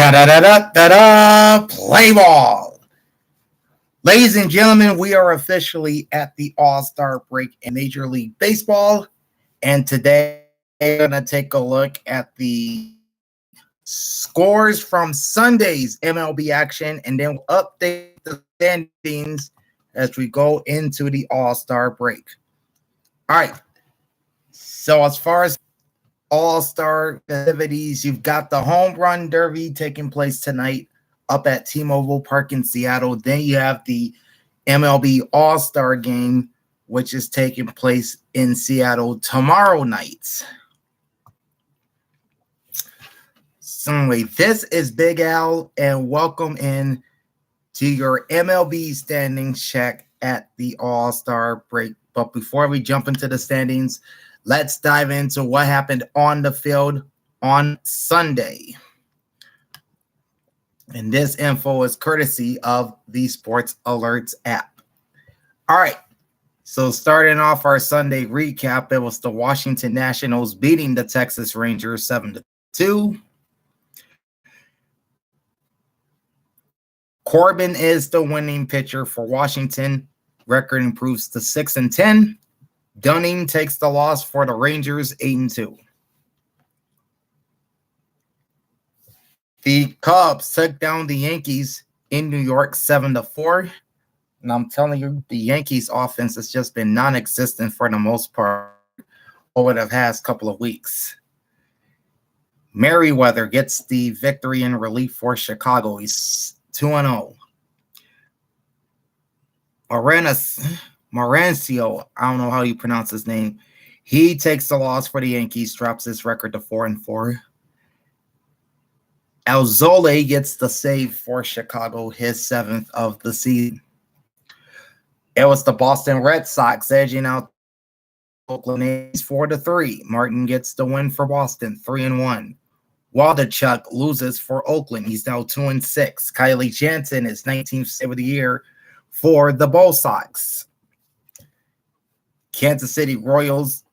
Da-da-da-da-da-da! Play ball! Ladies and gentlemen, we are officially at the All-Star break in Major League Baseball. And today, we're going to take a look at the scores from Sunday's MLB action. And then we'll update the standings as we go into the All-Star break. All right. So as far as All-Star festivities, you've got the Home Run Derby taking place tonight up at T-Mobile Park in Seattle. Then you have the MLB All-Star Game, which is taking place in Seattle tomorrow night. So anyway, this is Big Al, and welcome in to your MLB standings check at the All-Star break. But before we jump into the standings, let's dive into what happened on the field on Sunday. And this info is courtesy of the Sports Alerts app. All right. So starting off our Sunday recap, it was the Washington Nationals beating the Texas Rangers 7-2. Corbin is the winning pitcher for Washington. Record improves to 6-10. Dunning takes the loss for the Rangers 8-2. The Cubs took down the Yankees in New York 7-4. And I'm telling you, the Yankees offense has just been non-existent for the most part over the past couple of weeks. Merriweather gets the victory in relief for Chicago. He's 2-0. Mauricio, I don't know how you pronounce his name. He takes the loss for the Yankees, drops his record to 4-4. Alzole gets the save for Chicago, his seventh of the season. It was the Boston Red Sox edging out Oakland A's 4-3. Martin gets the win for Boston, 3-1. Waldichuk loses for Oakland. He's now 2-6. Kylie Jansen is 19th save of the year for the Bo Sox. Kansas City Royals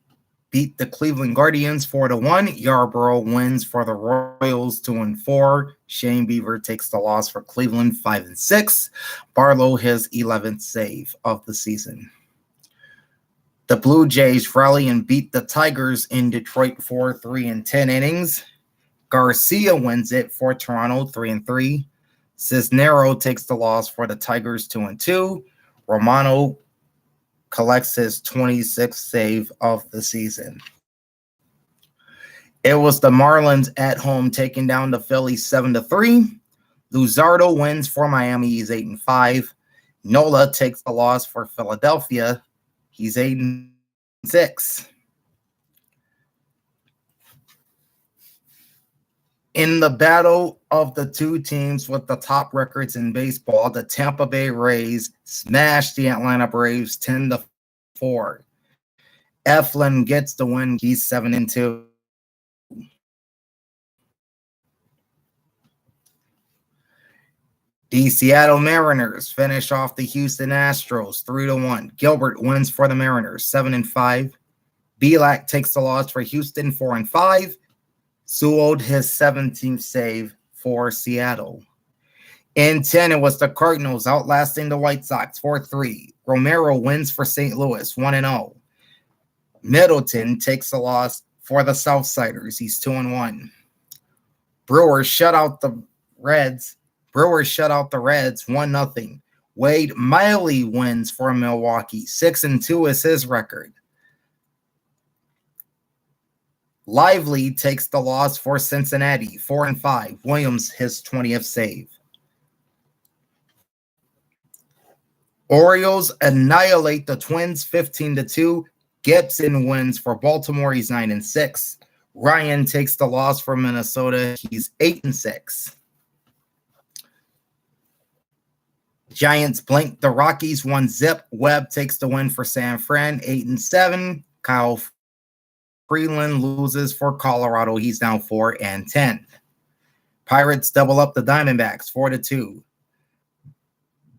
beat the Cleveland Guardians 4-1. Yarborough wins for the Royals 2-4. Shane Bieber takes the loss for Cleveland 5-6. Barlow his 11th save of the season. The Blue Jays rally and beat the Tigers in Detroit 4-3 in 10 innings. Garcia wins it for Toronto 3-3. Cisnero takes the loss for the Tigers 2-2. Romano collects his 26th save of the season. It was the Marlins at home taking down the Phillies 7-3. Luzardo wins for Miami. He's 8-5. Nola takes the loss for Philadelphia. He's 8-6. In the battle of the two teams with the top records in baseball, the Tampa Bay Rays smashed the Atlanta Braves 10-4. Eflin gets the win. He's 7-2. The Seattle Mariners finish off the Houston Astros 3-1. Gilbert wins for the Mariners 7-5. Belak takes the loss for Houston 4-5. Sewell his 17th save for Seattle. In 10, it was the Cardinals outlasting the White Sox 4-3. Romero wins for St. Louis 1-0. Middleton takes the loss for the Southsiders. He's 2-1. Brewers shut out the Reds 1-0. Wade Miley wins for Milwaukee. 6-2 is his record. Lively takes the loss for Cincinnati, 4-5. Williams, his 20th save. Orioles annihilate the Twins, 15-2. Gibson wins for Baltimore. He's 9-6. Ryan takes the loss for Minnesota. He's 8-6. Giants blink the Rockies 1-0. Webb takes the win for San Fran, 8-7. Kyle Freeland loses for Colorado. He's now 4-10. Pirates double up the Diamondbacks 4-2.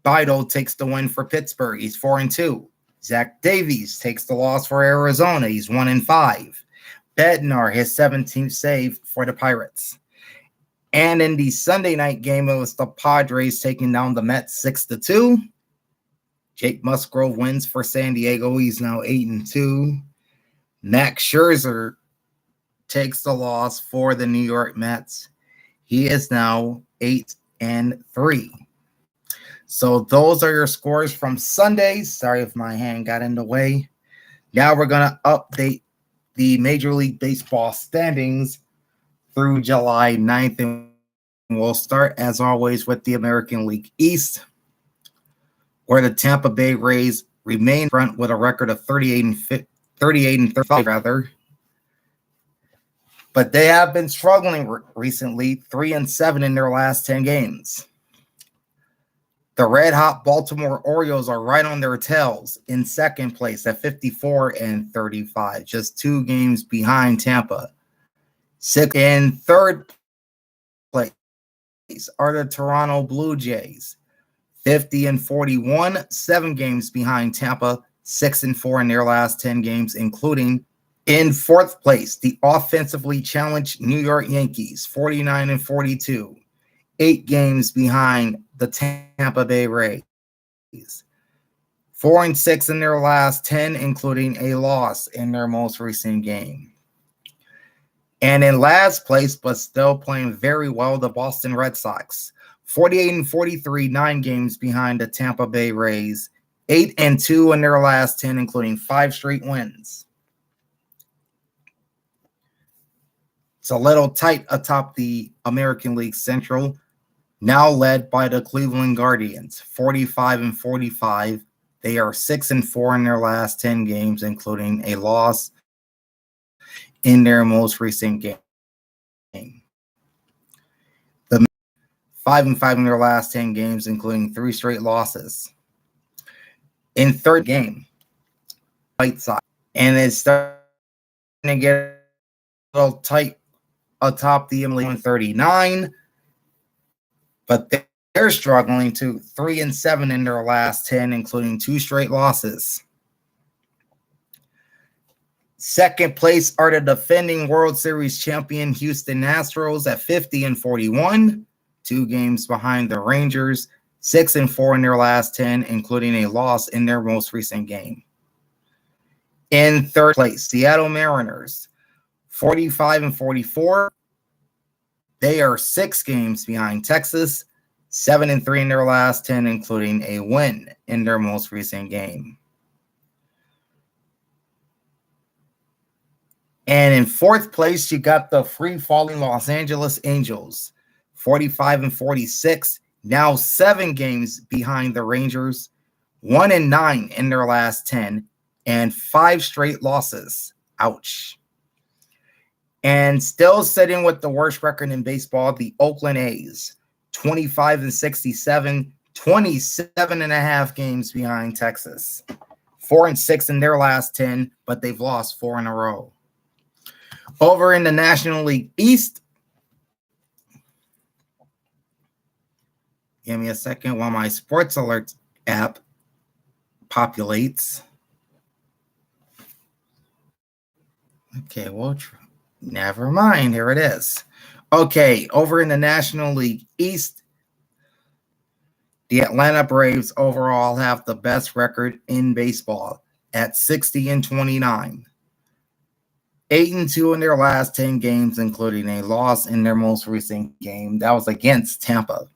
Bido takes the win for Pittsburgh. He's 4-2. Zach Davies takes the loss for Arizona. He's 1-5. Bednar his 17th save for the Pirates. And in the Sunday night game, it was the Padres taking down the Mets 6-2. Jake Musgrove wins for San Diego. He's now 8-2. Max Scherzer takes the loss for the New York Mets. He is now 8-3. So those are your scores from Sunday. Sorry if my hand got in the way. Now we're going to update the Major League Baseball standings through July 9th. And we'll start, as always, with the American League East, where the Tampa Bay Rays remain front with a record of 38-35, rather. But they have been struggling recently, 3-7 in their last 10 games. The red-hot Baltimore Orioles are right on their tails in second place at 54-35, just 2 games behind Tampa. In third place are the Toronto Blue Jays, 50-41, 7 games behind Tampa, 6-4 in their last 10 games, including in fourth place, the offensively challenged New York Yankees, 49-42, 8 games behind the Tampa Bay Rays, 4-6 in their last 10, including a loss in their most recent game. And in last place, but still playing very well, the Boston Red Sox, 48-43, 9 games behind the Tampa Bay Rays, 8-2 in their last 10, including 5 straight wins. It's a little tight atop the American League Central, now led by the Cleveland Guardians, 45-45. They are 6-4 in their last 10 games, including a loss in their most recent game. The 5-5 in their last 10 games, including 3 straight losses. In third game, White Sox, and it's starting to get a little tight atop the MLB 39, but they're struggling to 3-7 in their last 10, including 2 straight losses. Second place are the defending World Series champion Houston Astros at 50-41, 2 games behind the Rangers, 6-4 in their last 10, including a loss in their most recent game. In third place, Seattle Mariners, 45-44. They are 6 games behind Texas, 7-3 in their last 10, including a win in their most recent game. And in fourth place, you got the free-falling Los Angeles Angels, 45-46, now 7 games behind the Rangers, 1-9 in their last 10, and 5 straight losses. Ouch. And still sitting with the worst record in baseball, the Oakland A's, 25-67, 27.5 games behind Texas, 4-6 in their last 10, but they've lost 4 in a row. Over in the National League East, give me a second while my Sports Alert app populates. Okay, well, never mind. Here it is. Okay, over in the National League East, the Atlanta Braves overall have the best record in baseball at 60-29. 8-2 in their last 10 games, including a loss in their most recent game. That was against Tampa.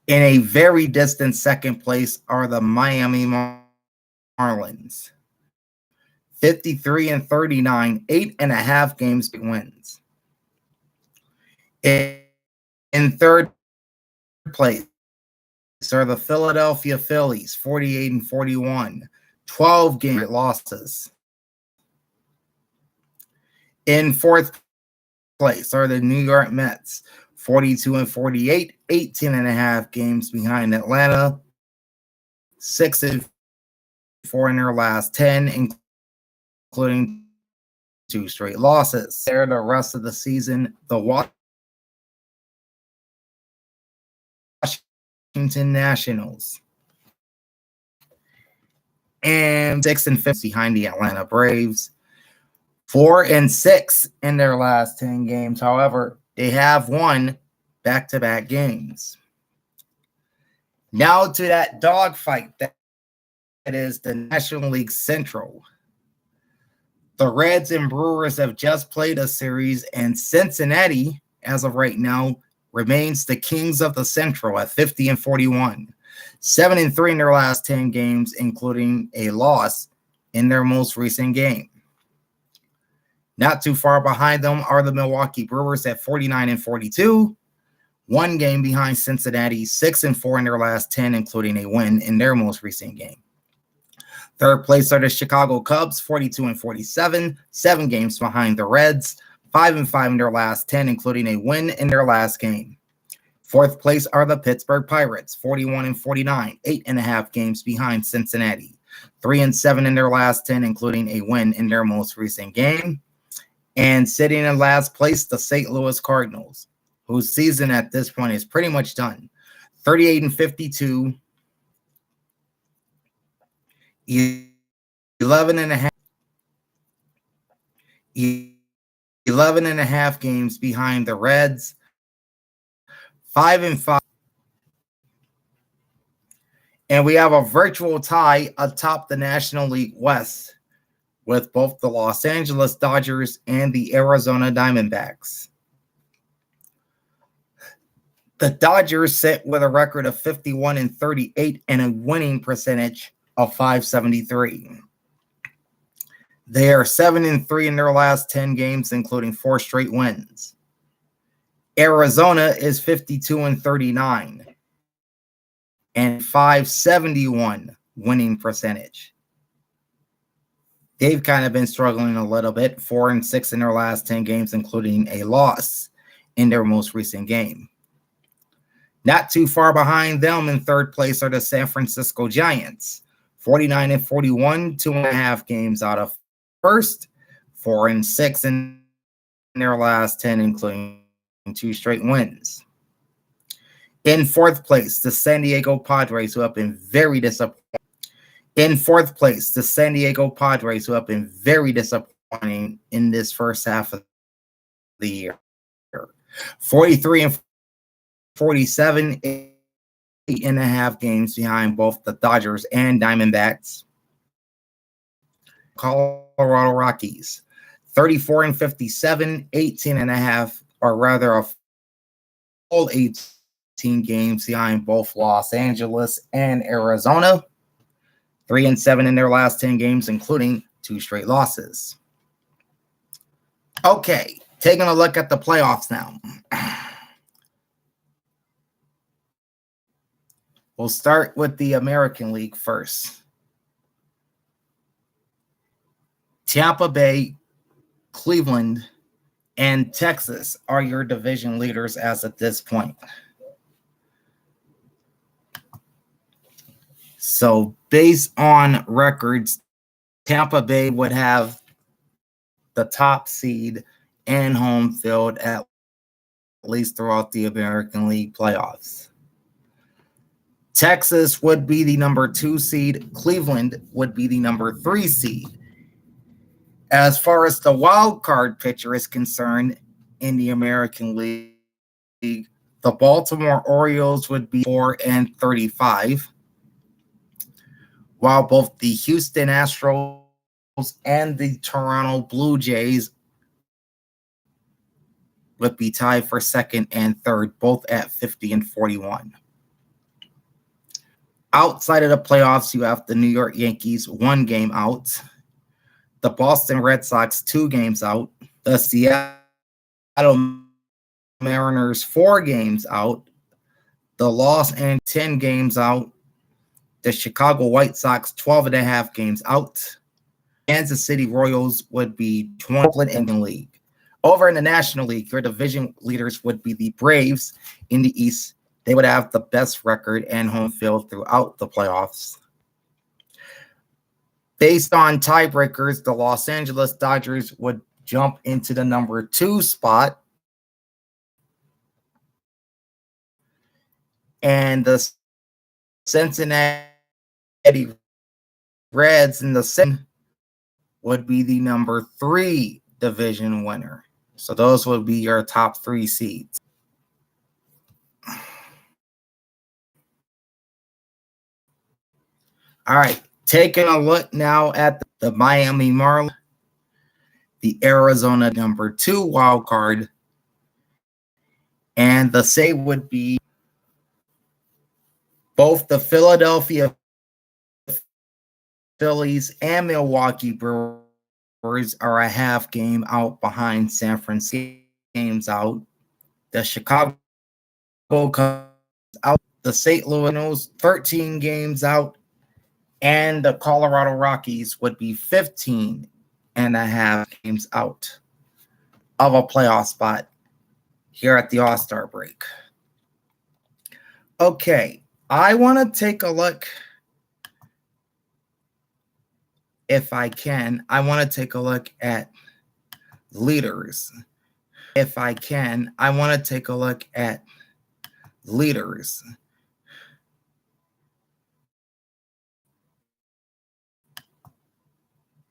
In a very distant second place are the Miami Marlins, 53-39, 8.5 games wins. In third place are the Philadelphia Phillies, 48-41, 12 game losses. In fourth place are the New York Mets, 42-48, 18.5 games behind Atlanta, 6-4 in their last 10, including 2 straight losses. There, the rest of the season, the Washington Nationals, and 6-5 behind the Atlanta Braves. 4-6 in their last 10 games. However, they have won back-to-back games. Now to that dogfight that is the National League Central. The Reds and Brewers have just played a series, and Cincinnati, as of right now, remains the kings of the Central at 50-41. 7-3 in their last 10 games, including a loss in their most recent game. Not too far behind them are the Milwaukee Brewers at 49-42. One game behind Cincinnati, 6-4 in their last 10, including a win in their most recent game. Third place are the Chicago Cubs, 42-47, 7 games behind the Reds, 5-5 in their last 10, including a win in their last game. Fourth place are the Pittsburgh Pirates, 41-49, 8.5 games behind Cincinnati, 3-7 in their last 10, including a win in their most recent game. And sitting in last place, the St. Louis Cardinals, whose season at this point is pretty much done. 38-52, 11 and a half games behind the Reds, 5-5. And we have a virtual tie atop the National League West with both the Los Angeles Dodgers and the Arizona Diamondbacks. The Dodgers sit with a record of 51-38 and a winning percentage of .573. They are 7-3 in their last 10 games, including 4 straight wins. Arizona is 52-39 and .571 winning percentage. They've kind of been struggling a little bit, 4-6 in their last 10 games, including a loss in their most recent game. Not too far behind them in third place are the San Francisco Giants, 49-41, 2.5 games out of first, 4-6 in their last 10, including 2 straight wins. In fourth place, the San Diego Padres, who have been very disappointing. In fourth place, the San Diego Padres, who have been very disappointing in this first half of the year. 43-47, 8.5 games behind both the Dodgers and Diamondbacks. Colorado Rockies, 34-57, 18.5, or rather a full 18 games behind both Los Angeles and Arizona. 3-7 in their last 10 games, including 2 straight losses. Okay, taking a look at the playoffs now. We'll start with the American League first. Tampa Bay, Cleveland, and Texas are your division leaders as of this point. So based on records, Tampa Bay would have the top seed and home field at least throughout the American League playoffs. Texas would be the number 2 seed. Cleveland would be the number 3 seed. As far as the wild card picture is concerned in the American League, the Baltimore Orioles would be 4-35, while both the Houston Astros and the Toronto Blue Jays would be tied for second and third, both at 50-41. Outside of the playoffs, you have the New York Yankees 1 game out, the Boston Red Sox 2 games out, the Seattle Mariners 4 games out, the Los Angeles 10 games out, the Chicago White Sox 12.5 games out. Kansas City Royals would be 20 in the league. Over in the National League, your division leaders would be the Braves in the East. They would have the best record and home field throughout the playoffs. Based on tiebreakers, the Los Angeles Dodgers would jump into the number 2 spot. And the Cincinnati Reds in the second would be the number 3 division winner. So those would be your top 3 seeds. All right, taking a look now at the Miami Marlins, the Arizona number 2 wild card, and the say would be both the Philadelphia Phillies and Milwaukee Brewers are a half game out behind San Francisco. Games out. The Chicago Cubs out. The St. Louis 13 games out. And the Colorado Rockies would be 15 and a half games out of a playoff spot here at the All-Star break. Okay, I want to take a look, if I can, I want to take a look at leaders. If I can, I want to take a look at leaders.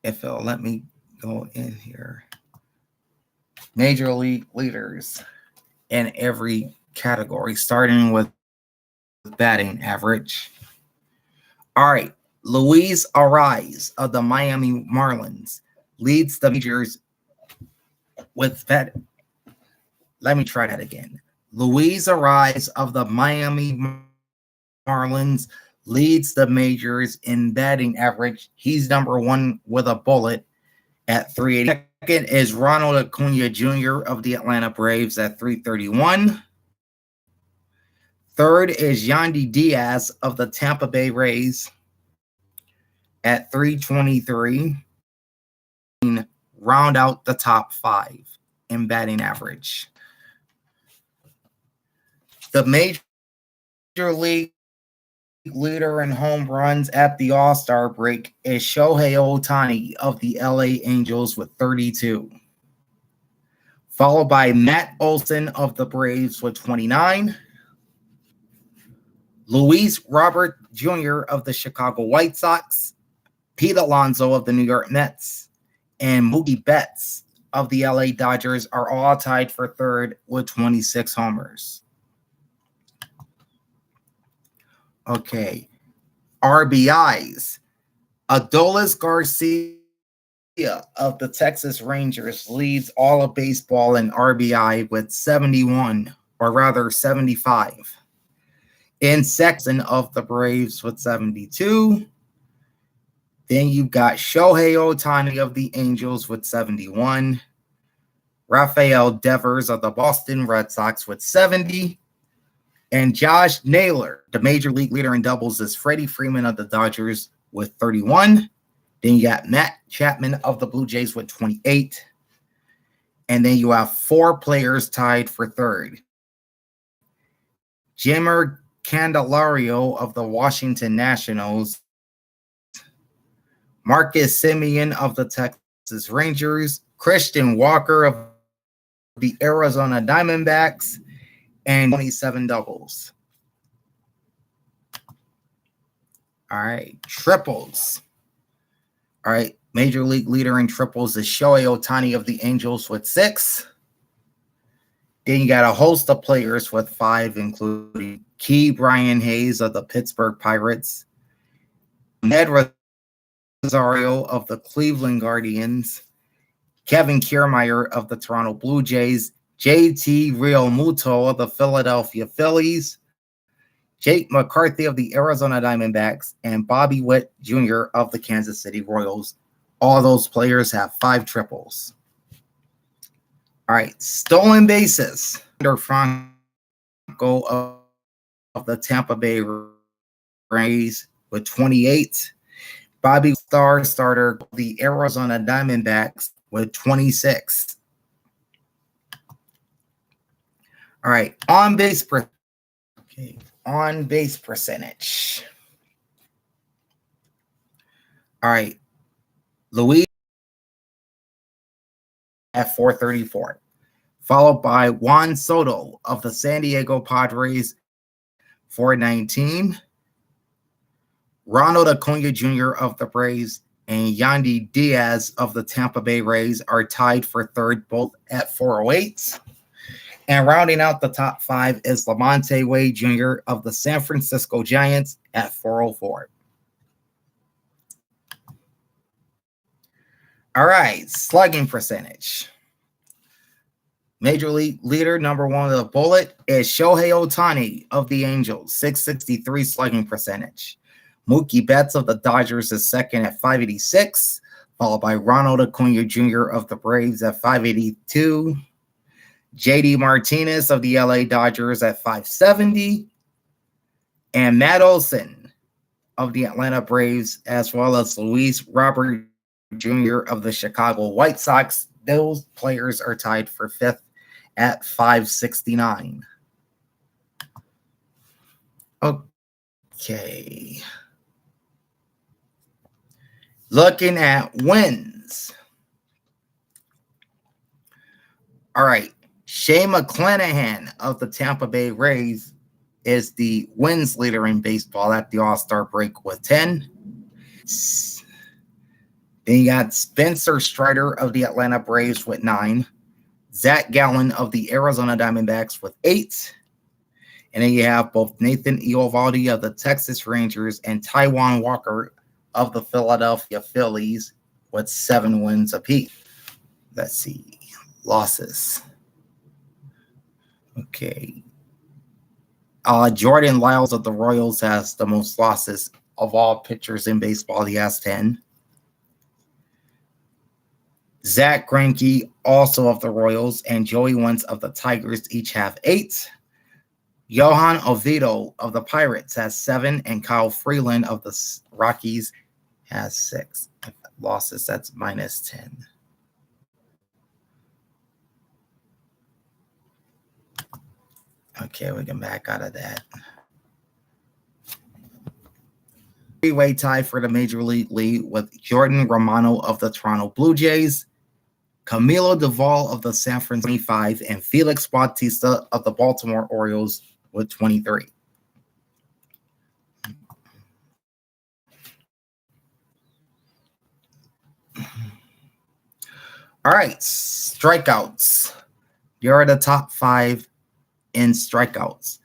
If it'll let me go in here. Major league leaders in every category, starting with batting average. All right, Luis Ariz of the Miami Marlins leads the majors with that. Let me try that again. Luis Ariz of the Miami Marlins leads the majors in batting average. He's number 1 with a bullet at 380. Second is Ronald Acuna Jr. of the Atlanta Braves at 331. Third is Yandy Diaz of the Tampa Bay Rays at 323. Round out the top 5 in batting average. The major league leader in home runs at the All-Star break is Shohei Ohtani of the LA Angels with 32. Followed by Matt Olson of the Braves with 29. Luis Robert Jr. of the Chicago White Sox, Pete Alonso of the New York Mets, and Mookie Betts of the LA Dodgers are all tied for third with 26 homers. Okay. RBIs. Adolis Garcia of the Texas Rangers leads all of baseball in RBI with 71, or rather 75. In second of the Braves with 72. Then you got Shohei Ohtani of the Angels with 71. Rafael Devers of the Boston Red Sox with 70. And Josh Naylor, the major league leader in doubles, is Freddie Freeman of the Dodgers with 31. Then you got Matt Chapman of the Blue Jays with 28. And then you have 4 players tied for third. Jimmer Candelario of the Washington Nationals, Marcus Semien of the Texas Rangers, Christian Walker of the Arizona Diamondbacks, and 27 doubles. All right, triples. All right, major league leader in triples is Shohei Ohtani of the Angels with 6. Then you got a host of players with 5, including Key Brian Hayes of the Pittsburgh Pirates, Ned Rosario of the Cleveland Guardians, Kevin Kiermaier of the Toronto Blue Jays, JT Realmuto of the Philadelphia Phillies, Jake McCarthy of the Arizona Diamondbacks, and Bobby Witt Jr. of the Kansas City Royals. All those players have 5 triples. All right, stolen bases. Under Franco of the Tampa Bay Rays with 28. Bobby starter of the Arizona Diamondbacks with 26. All right, on base percentage. All right, Luis at 434, followed by Juan Soto of the San Diego Padres, 419. Ronald Acuna Jr. of the Braves and Yandy Diaz of the Tampa Bay Rays are tied for third, both at 408. And rounding out the top five is Lamonte Wade Jr. of the San Francisco Giants at 404. All right, slugging percentage. Major League leader number one of the bullet is Shohei Ohtani of the Angels, 663 slugging percentage. Mookie Betts of the Dodgers is second at 586, followed by Ronald Acuna Jr. of the Braves at 582. JD Martinez of the LA Dodgers at 570. And Matt Olson of the Atlanta Braves, as well as Luis Robert Jr. of the Chicago White Sox. Those players are tied for fifth at 569. Okay. Looking at wins. All right. Shane McClanahan of the Tampa Bay Rays is the wins leader in baseball at the All-Star break with 10. Then you got Spencer Strider of the Atlanta Braves with 9. Zach Gallen of the Arizona Diamondbacks with 8. And then you have both Nathan Eovaldi of the Texas Rangers and Taijuan Walker of the Philadelphia Phillies with 7 wins apiece. Let's see. Losses. Okay. Jordan Lyles of the Royals has the most losses of all pitchers in baseball. He has 10. Zach Greinke, also of the Royals, and Joey Wentz of the Tigers each have 8. Johan Oviedo of the Pirates has 7, and Kyle Freeland of the Rockies has 6. Losses, that's minus 10. Okay, we can back out of that. Three-way tie for the Major League lead with Jordan Romano of the Toronto Blue Jays, Camilo Doval of the San Francisco 25, and Felix Bautista of the Baltimore Orioles with 23. All right, strikeouts. You're the top 5 in strikeouts.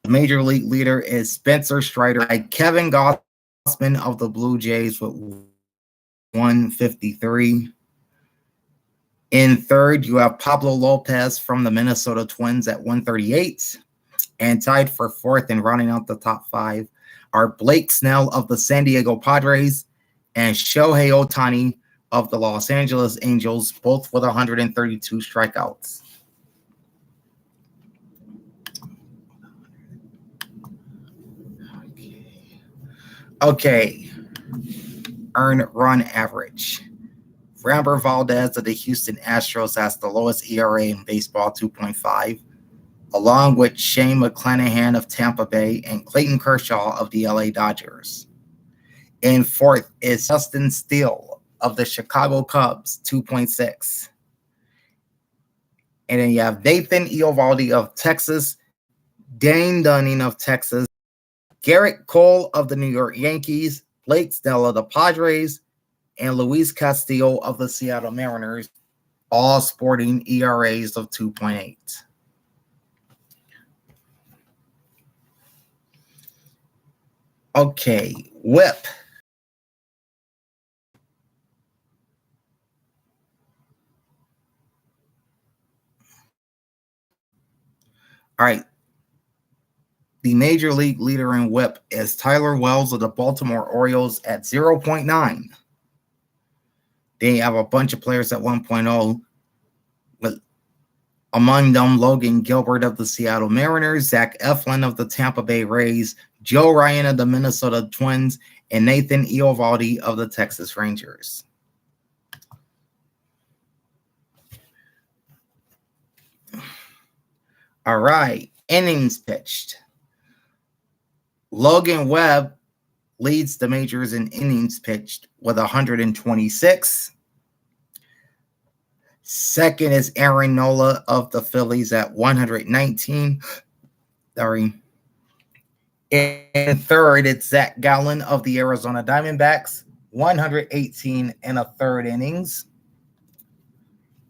The Major League leader is Spencer Strider, Kevin Gausman of the Blue Jays with 153. In third, you have Pablo Lopez from the Minnesota Twins at 138. And tied for fourth and rounding out the top 5 are Blake Snell of the San Diego Padres and Shohei Ohtani of the Los Angeles Angels, both with 132 strikeouts. Okay. Earned run average. Framber Valdez of the Houston Astros has the lowest ERA in baseball, 2.5, along with Shane McClanahan of Tampa Bay and Clayton Kershaw of the LA Dodgers. In fourth is Justin Steele of the Chicago Cubs, 2.6. And then you have Nathan Eovaldi of Texas, Dane Dunning of Texas, Garrett Cole of the New York Yankees, Blake Snell of the Padres, and Luis Castillo of the Seattle Mariners, all sporting ERAs of 2.8. Okay, whip. All right. The Major League leader in whip is Tyler Wells of the Baltimore Orioles at 0.9. They have a bunch of players at 1.0, with among them Logan Gilbert of the Seattle Mariners, Zach Eflin of the Tampa Bay Rays, Joe Ryan of the Minnesota Twins, and Nathan Eovaldi of the Texas Rangers. All right, innings pitched. Logan Webb leads the majors in innings pitched with 126. Second is Aaron Nola of the Phillies at 119. In third, it's Zach Gallen of the Arizona Diamondbacks 118 and a third innings.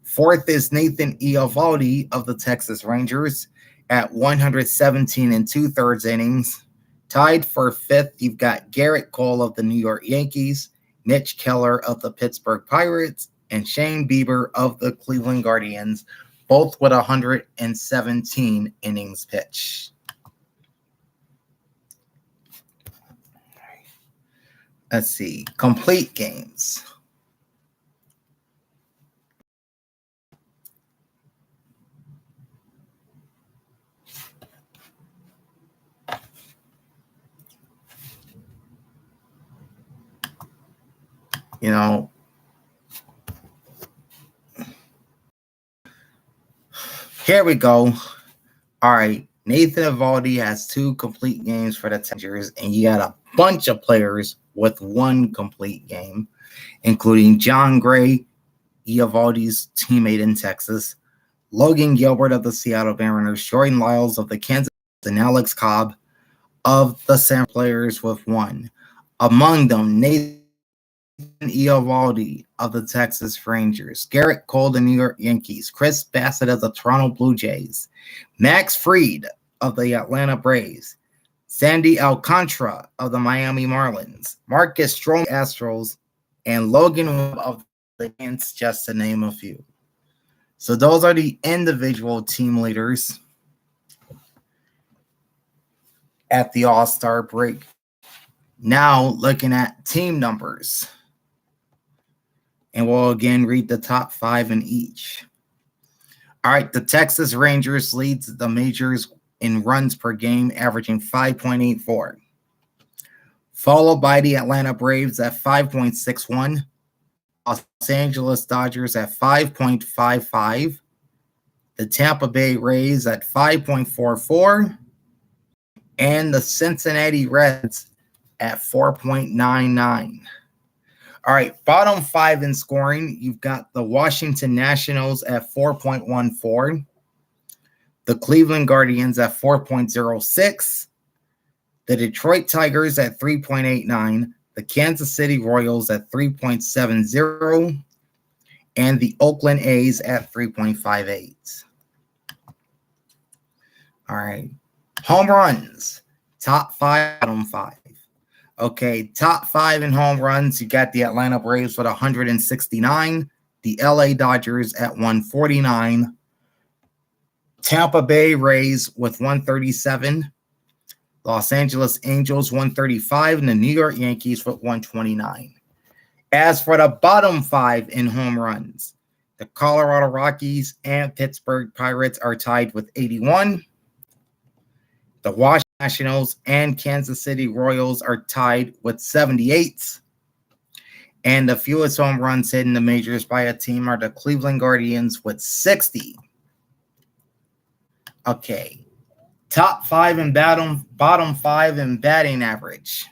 Fourth is Nathan Eovaldi of the Texas Rangers at 117 and two-thirds innings. Tied for fifth, you've got Garrett Cole of the New York Yankees, Mitch Keller of the Pittsburgh Pirates, and Shane Bieber of the Cleveland Guardians, both with 117 innings pitched. Let's see, complete games. Here we go. All right. Nathan Eovaldi has 2 complete games for the Rangers, and you got a bunch of players with 1 complete game, including John Gray, Eovaldi's teammate in Texas, Logan Gilbert of the Seattle Mariners, Jordan Lyles of the Kansas, and Alex Cobb of the San players with 1. Among them, Nathan Eovaldi of the Texas Rangers, Garrett Cole of the New York Yankees, Chris Bassett of the Toronto Blue Jays, Max Fried of the Atlanta Braves, Sandy Alcantara of the Miami Marlins, Marcus Stroman of the Astros, and Logan Webb of the Giants, just to name a few. So those are the individual team leaders at the All-Star break. Now looking at team numbers. And we'll again read the top 5 in each. All right, the Texas Rangers leads the majors in runs per game, averaging 5.84. Followed by the Atlanta Braves at 5.61. Los Angeles Dodgers at 5.55. The Tampa Bay Rays at 5.44. And the Cincinnati Reds at 4.99. All right, bottom 5 in scoring, you've got the Washington Nationals at 4.14, the Cleveland Guardians at 4.06, the Detroit Tigers at 3.89, the Kansas City Royals at 3.70, and the Oakland A's at 3.58. All right, home runs, top 5, bottom 5. Okay, top 5 in home runs, you got the Atlanta Braves with 169, the LA Dodgers at 149, Tampa Bay Rays with 137, Los Angeles Angels 135, and the New York Yankees with 129. As for the bottom 5 in home runs, the Colorado Rockies and Pittsburgh Pirates are tied with 81. The Washington Nationals and Kansas City Royals are tied with 78. And the fewest home runs hit in the majors by a team are the Cleveland Guardians with 60. Okay. Top 5 and bottom 5 in batting average.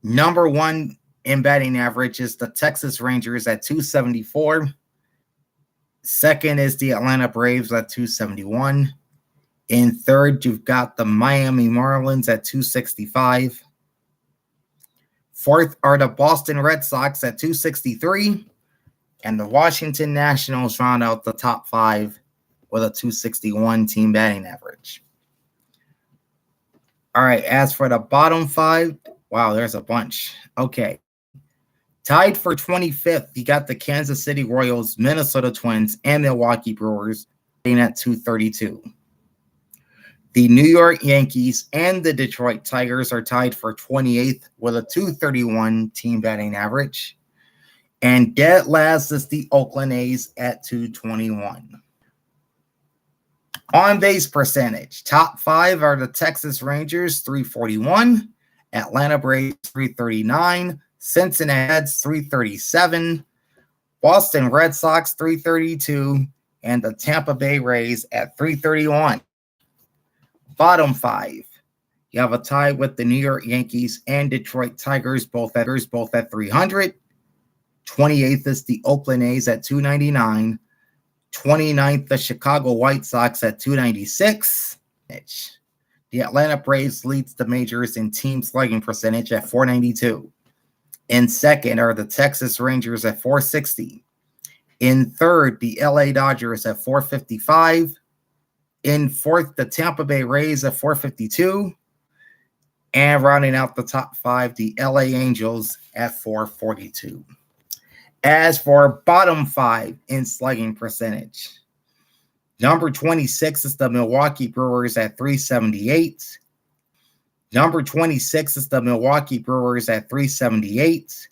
Number 1 in batting average is the Texas Rangers at 274. Second is the Atlanta Braves at 271. In third, you've got the Miami Marlins at 265. Fourth are the Boston Red Sox at 263. And the Washington Nationals round out the top 5 with a 261 team batting average. All right, as for the bottom 5, wow, there's a bunch. Okay. Tied for 25th, you got the Kansas City Royals, Minnesota Twins, and Milwaukee Brewers at 232. The New York Yankees and the Detroit Tigers are tied for 28th with a 231 team batting average. And dead last is the Oakland A's at 221. On base percentage, top 5 are the Texas Rangers, 341, Atlanta Braves, 339, Cincinnati Reds, 337, Boston Red Sox, 332, and the Tampa Bay Rays at 331. Bottom 5, you have a tie with the New York Yankees and Detroit Tigers, both at 300. 28th is the Oakland A's at 299. 29th, the Chicago White Sox at 296. The Atlanta Braves leads the majors in team slugging percentage at .492. In second are the Texas Rangers at .460. In third, the LA Dodgers at .455. In fourth, the Tampa Bay Rays at .452. And rounding out the top five, the LA Angels at .442. As for bottom five in slugging percentage, number 26 is the Milwaukee Brewers at .378. Number 26 is the Milwaukee Brewers at .378.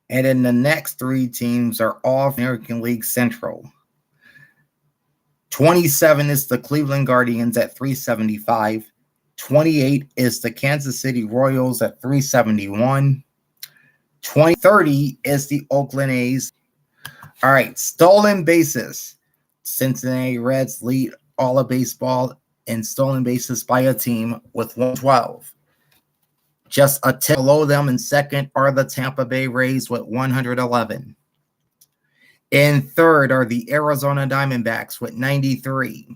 And then the next three teams are all American League Central. 27 is the Cleveland Guardians at .375. 28 is the Kansas City Royals at .371. 30 is the Oakland A's. All right, stolen bases. Cincinnati Reds lead all of baseball in stolen bases by a team with 112. Just a tick below them in second are the Tampa Bay Rays with 111. In third are the Arizona Diamondbacks with 93.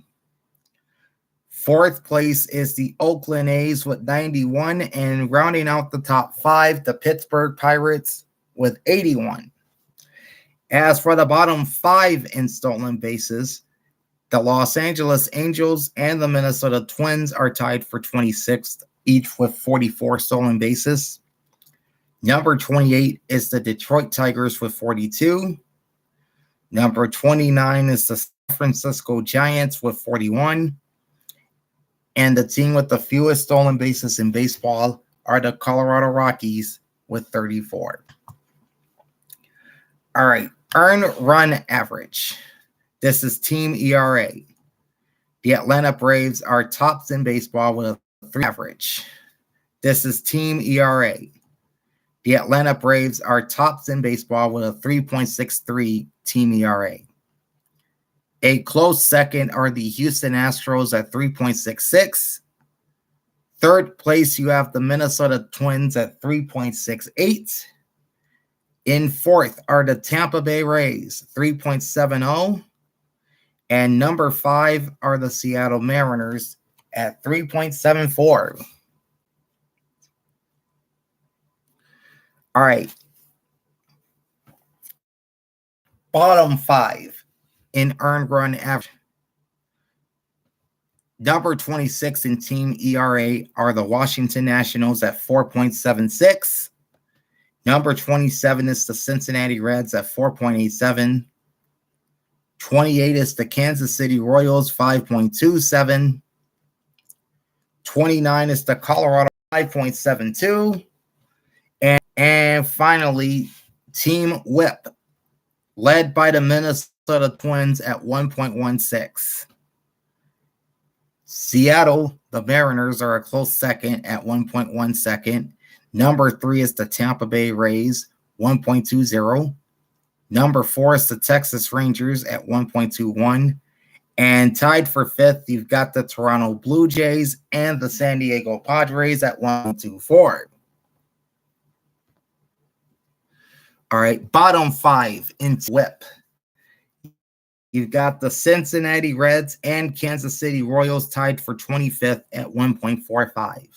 Fourth place is the Oakland A's with 91, and rounding out the top five, the Pittsburgh Pirates with 81. As for the bottom five in stolen bases, the Los Angeles Angels and the Minnesota Twins are tied for 26th, each with 44 stolen bases. Number 28 is the Detroit Tigers with 42. Number 29 is the San Francisco Giants with 41. And the team with the fewest stolen bases in baseball are the Colorado Rockies with 34. All right, earned run average. This is team ERA. The Atlanta Braves are tops in baseball with a 3 average. This is team ERA. The Atlanta Braves are tops in baseball with a 3.63 team ERA. A close second are the Houston Astros at 3.66. Third place, you have the Minnesota Twins at 3.68. In fourth are the Tampa Bay Rays, 3.70. And number 5 are the Seattle Mariners at 3.74. All right. Bottom 5 in earned run average. Number 26 in team ERA are the Washington Nationals at 4.76. Number 27 is the Cincinnati Reds at 4.87. 28 is the Kansas City Royals, 5.27. 29 is the Colorado, 5.72. And finally, Team Whip, led by the Minnesota Twins at 1.16. Seattle, the Mariners, are a close second at 1.12. Number 3 is the Tampa Bay Rays, 1.20. Number 4 is the Texas Rangers at 1.21. And tied for 5th, you've got the Toronto Blue Jays and the San Diego Padres at 1.24. All right, bottom 5 in Whip. You've got the Cincinnati Reds and Kansas City Royals tied for 25th at 1.45.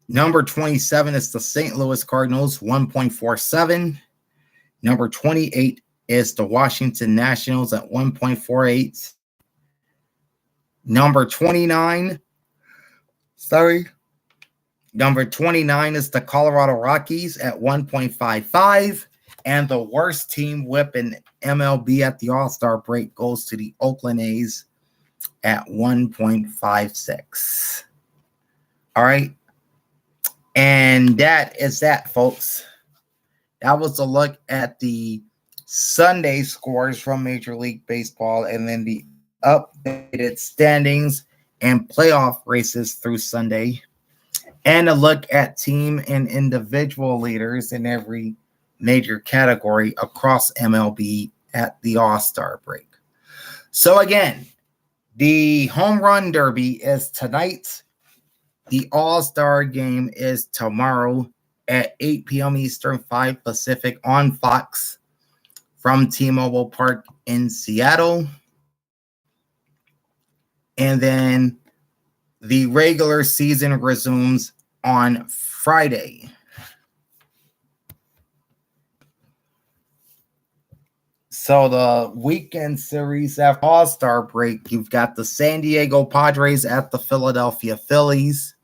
Number 27 is the St. Louis Cardinals, 1.47. Number 28 is the Washington Nationals at 1.48. Number 29 is the Colorado Rockies at 1.55. And the worst team whip in MLB at the All-Star break goes to the Oakland A's at 1.56. All right. And that is that, folks. That was a look at the Sunday scores from Major League Baseball and then the updated standings and playoff races through Sunday. And a look at team and individual leaders in every major category across MLB at the All-Star break. So again, the Home Run Derby is tonight. The All-Star game is tomorrow at 8 p.m. Eastern, 5 Pacific on Fox from T-Mobile Park in Seattle. And then the regular season resumes on Friday. So the weekend series after All-Star break, you've got the San Diego Padres at the Philadelphia Phillies,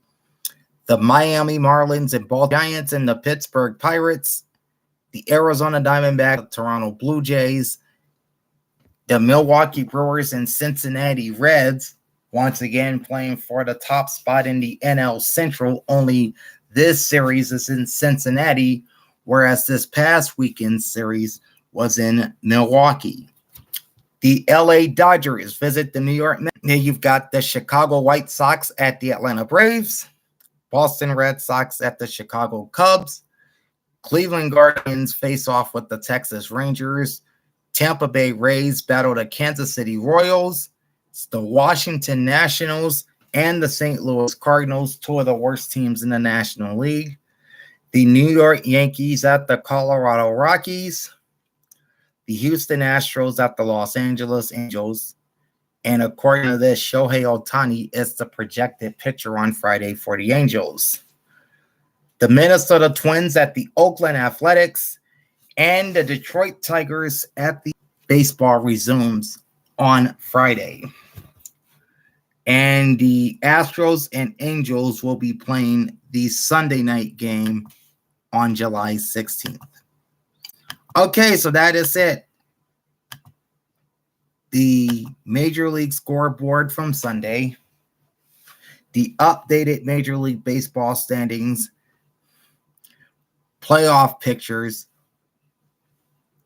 the Miami Marlins and Baltimore Giants and the Pittsburgh Pirates, the Arizona Diamondbacks, the Toronto Blue Jays, the Milwaukee Brewers and Cincinnati Reds, once again playing for the top spot in the NL Central. Only this series is in Cincinnati, whereas this past weekend series was in Milwaukee. The LA Dodgers visit the New York Mets. Then you've got the Chicago White Sox at the Atlanta Braves, Boston Red Sox at the Chicago Cubs, Cleveland Guardians face off with the Texas Rangers, Tampa Bay Rays battle the Kansas City Royals, it's the Washington Nationals and the St. Louis Cardinals, two of the worst teams in the National League, the New York Yankees at the Colorado Rockies, the Houston Astros at the Los Angeles Angels, and according to this, Shohei Ohtani is the projected pitcher on Friday for the Angels. The Minnesota Twins at the Oakland Athletics, and the Detroit Tigers at the baseball resumes on Friday. And the Astros and Angels will be playing the Sunday night game on July 16th. Okay, so that is it. The Major League scoreboard from Sunday, the updated Major League Baseball standings, playoff pictures,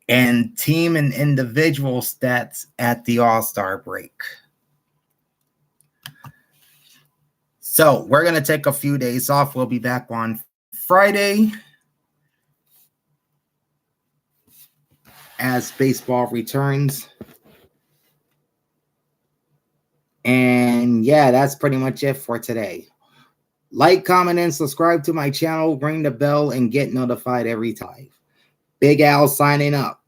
and team and individual stats at the All-Star break. So we're going to take a few days off. We'll be back on Friday as baseball returns. And yeah, that's pretty much it for today. Like, comment, and subscribe to my channel. Ring the bell and get notified every time. Big Al signing up.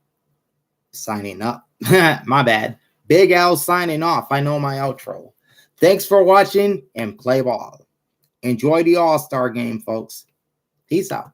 My bad. Big Al signing off. I know my outro. Thanks for watching and play ball. Enjoy the All-Star game, folks. Peace out.